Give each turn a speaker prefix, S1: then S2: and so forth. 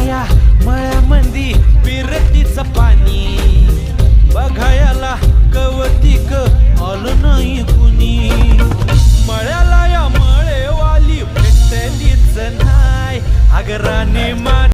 S1: या मळ्यामंदी पिरतीच पाणी बघायला कवतिक आलं नाही कुणी. मळ्याला या मळेवाली भेटलीच नाही. अगराने